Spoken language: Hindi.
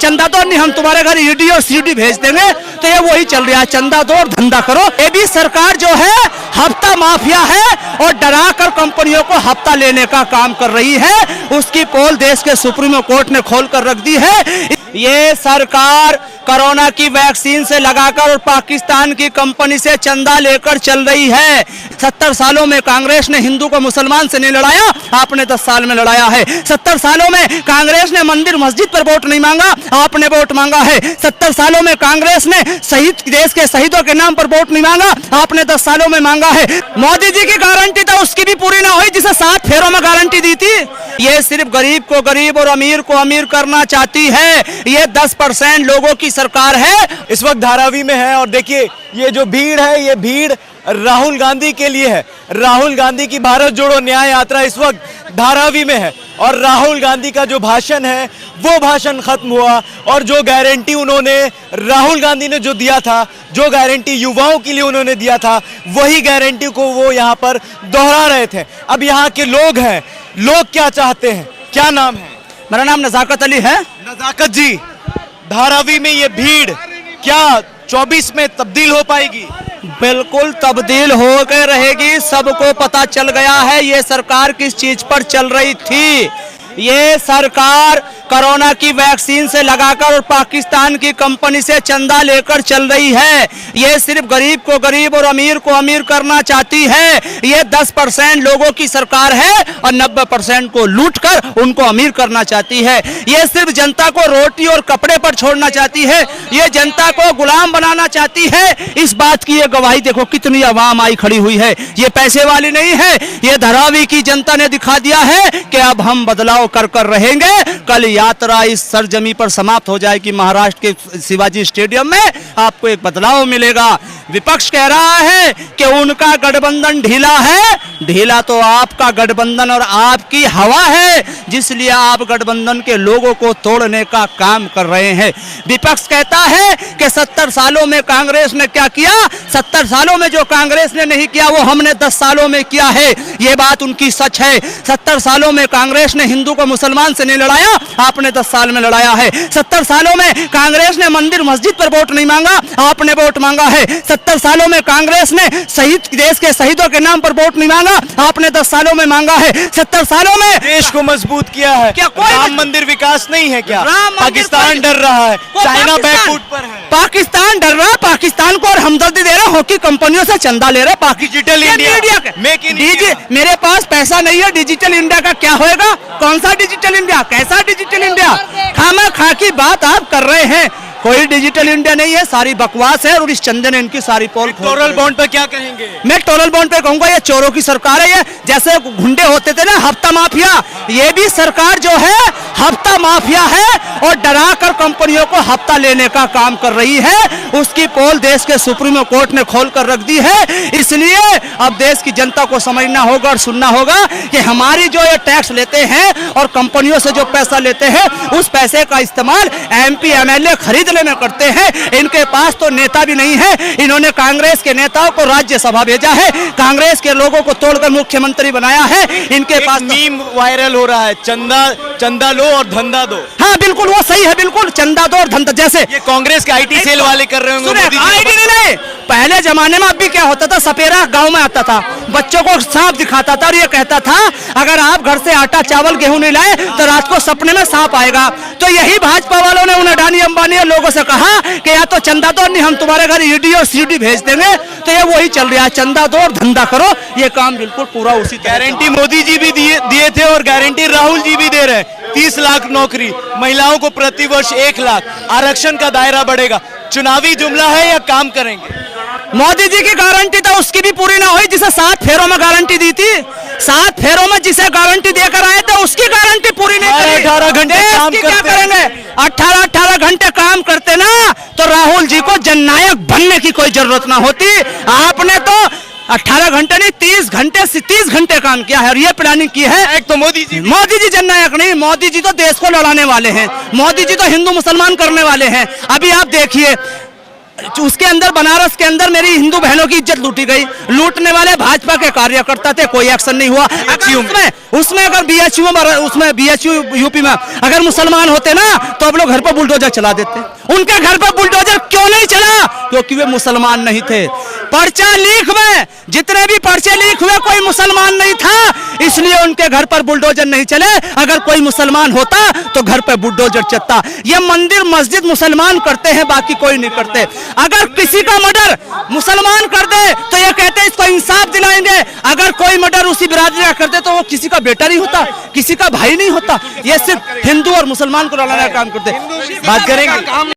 चंदा दो नहीं हम तुम्हारे घर ईडी और सीडी भेज देंगे। तो ये वही चल रहा है, चंदा दो और धंधा करो। ये भी सरकार जो है हफ्ता माफिया है और डरा कर कंपनियों को हफ्ता लेने का काम कर रही है। उसकी पोल देश के सुप्रीम कोर्ट ने खोल कर रख दी है। ये सरकार कोरोना की वैक्सीन से लगाकर और पाकिस्तान की कंपनी से चंदा लेकर चल रही है। 70 सालों में कांग्रेस ने हिंदू को मुसलमान से नहीं लड़ाया, आपने 10 साल में लड़ाया है। 70 सालों में कांग्रेस ने मंदिर मस्जिद पर वोट नहीं मांगा, आपने वोट मांगा है। 70 सालों में कांग्रेस ने शहीद देश के शहीदों के नाम पर वोट नहीं मांगा, आपने 10 सालों में मांगा है। मोदी जी की गारंटी तो उसकी भी पूरी ना हुई जिसे 7 फेरों में गारंटी दी थी। ये सिर्फ गरीब को गरीब और अमीर को अमीर करना चाहती है। ये 10% लोगों की सरकार है। इस वक्त धारावी में है और देखिए ये जो भीड़ है, ये भीड़ राहुल गांधी के लिए है। राहुल गांधी की भारत जोड़ो न्याय यात्रा इस वक्त धारावी में है और राहुल गांधी का जो भाषण है वो भाषण खत्म हुआ और जो गारंटी उन्होंने राहुल गांधी ने जो दिया था, जो गारंटी युवाओं के लिए उन्होंने दिया था, वही गारंटी को वो यहाँ पर दोहरा रहे थे। अब यहाँ के लोग हैं, लोग क्या चाहते हैं, क्या नाम है? मेरा नाम नजाकत अली है। नजाकत जी, धारावी में ये भीड़ क्या 24 में तब्दील हो पाएगी? बिल्कुल तब्दील हो के रहेगी। सबको पता चल गया है ये सरकार किस चीज पर चल रही थी। ये सरकार कोरोना की वैक्सीन से लगाकर और पाकिस्तान की कंपनी से चंदा लेकर चल रही है। ये सिर्फ गरीब को गरीब और अमीर को अमीर करना चाहती है। ये 10% लोगों की सरकार है और 90% को लूटकर उनको अमीर करना चाहती है। ये सिर्फ जनता को रोटी और कपड़े पर छोड़ना चाहती है। ये जनता को गुलाम बनाना चाहती है। इस बात की ये गवाही देखो कितनी आवाम आई खड़ी हुई है। ये पैसे वाली नहीं है, ये धारावी की जनता ने दिखा दिया है कि अब हम बदलाव कर रहेंगे। कल यात्रा इस सरजमी पर समाप्त हो जाएगी महाराष्ट्र के शिवाजी स्टेडियम में, आपको एक बदलाव मिलेगा। विपक्ष कह रहा है कि उनका गठबंधन ढीला है। ढीला तो आपका गठबंधन और आपकी हवा है, जिसलिए आप गठबंधन के लोगों को तोड़ने का काम कर रहे हैं। विपक्ष कहता है कि 70 सालों में कांग्रेस ने क्या किया, 70 सालों में जो कांग्रेस ने नहीं किया वो हमने 10 सालों में किया है। ये बात उनकी सच है। 70 सालों में कांग्रेस ने हिंदू को मुसलमान से नहीं लड़ाया, आपने 10 साल में लड़ाया है। 70 सालों में कांग्रेस ने मंदिर मस्जिद पर वोट नहीं मांगा, आपने वोट मांगा है। 70 सालों में कांग्रेस ने शहीद देश के शहीदों के नाम पर वोट नहीं मांगा, आपने 10 सालों में मांगा है। 70 सालों में देश को मजबूत किया है। क्या कोई राम मंदिर विकास नहीं है क्या? पाकिस्तान डर रहा है, चाइना बैकफुट पर है। पाकिस्तान डर रहा है, पाकिस्तान को और हमदर्दी दे रहा है, हॉकी कंपनियों से चंदा ले रहा है। Digital India, make in India. मेरे पास पैसा नहीं है, डिजिटल इंडिया का क्या होएगा? कौन सा डिजिटल इंडिया, कैसा डिजिटल इंडिया? खामा खा की बात आप कर रहे हैं। कोई डिजिटल इंडिया नहीं है, सारी बकवास है और इस चंदे ने इनकी सारी पोल। टोरल बॉन्ड पर क्या कहेंगे? मैं टोरल बॉन्ड पे कहूंगा ये चोरों की सरकार है। ये जैसे गुंडे होते थे ना हफ्ता माफिया, ये भी सरकार जो है हफ्ता माफिया है और डरा कर कंपनियों को हफ्ता लेने का काम कर रही है। उसकी पोल देश के सुप्रीम कोर्ट ने खोल कर रख दी है। इसलिए अब देश की जनता को समझना होगा और सुनना होगा कि हमारी जो ये टैक्स लेते हैं और कंपनियों से जो पैसा लेते हैं, उस पैसे का इस्तेमाल MP MLA खरीदने में करते हैं। इनके पास तो नेता भी नहीं है। इन्होंने कांग्रेस के नेताओं को राज्यसभा भेजा है, कांग्रेस के लोगों को तोड़कर मुख्यमंत्री बनाया है। इनके पास मीम वायरल हो रहा है, चंदा लो और धंधा दो। हाँ बिल्कुल वो सही है, बिल्कुल चंदा दो और धंधा। जैसे ये कांग्रेस के IT सेल वाले कर रहे होंगे। नहीं, पहले जमाने में अभी क्या होता था, सपेरा गांव में आता था, बच्चों को सांप दिखाता था और ये कहता था अगर आप घर से आटा चावल गेहूं नहीं लाए तो रात को सपने में सांप आएगा। तो यही भाजपा वालों ने उन्हें अडानी अंबानी और लोगों से कहा कि या तो चंदा दो नहीं हम तुम्हारे घर ईडी और सीडी भेज देंगे। तो ये वही चल रहा है, चंदा दो और धंधा करो। ये काम बिल्कुल पूरा उसी गारंटी मोदी जी भी दिए थे और गारंटी राहुल जी भी दे रहे हैं। 30 लाख नौकरी, महिलाओं को प्रतिवर्ष 1 लाख, आरक्षण का दायरा बढ़ेगा। चुनावी जुमला है या काम करेंगे? मोदी जी की गारंटी तो उसकी भी पूरी ना हुई जिसे 7 फेरों में गारंटी दी थी। 7 फेरों में जिसे गारंटी देकर आए थे उसकी गारंटी पूरी नहीं करी। 18 घंटे काम क्या करेंगे? 18 घंटे काम करते ना तो राहुल जी को जननायक बनने की कोई जरूरत ना होती। आपने तो 18 घंटे नहीं 30 घंटे काम किया है और ये प्लानिंग की है। एक तो मोदी जी जननायक नहीं, मोदी जी तो देश को लड़ाने वाले हैं। मोदी जी तो हिंदू मुसलमान करने वाले हैं। अभी आप देखिए उसके अंदर बनारस के अंदर मेरी हिंदू बहनों की इज्जत लूटी गई। लूटने वाले भाजपा के कार्यकर्ता थे, कोई एक्शन नहीं हुआ। उसमें अगर बीएचयू यूपी में अगर मुसलमान होते ना तो अब लोग घर पर बुलडोजर चला देते। उनके घर पर बुलडोजर क्यों नहीं चला? क्योंकि वे मुसलमान नहीं थे। पर्चा लीक में जितने भी पर्चे लीक हुए कोई मुसलमान नहीं था, इसलिए उनके घर पर बुलडोजर नहीं चले। अगर कोई मुसलमान होता तो घर पर बुलडोजर चलता। ये मंदिर मस्जिद मुसलमान करते हैं, बाकी कोई नहीं करते। अगर किसी का मर्डर मुसलमान कर दे तो ये कहते हैं इसको इंसाफ दिलाएंगे। अगर कोई मर्डर उसी बिरादरी का करते तो वो किसी का बेटा नहीं होता, किसी का भाई नहीं होता। ये सिर्फ हिंदू और मुसलमान को लड़ाने का काम करते। बात करेंगे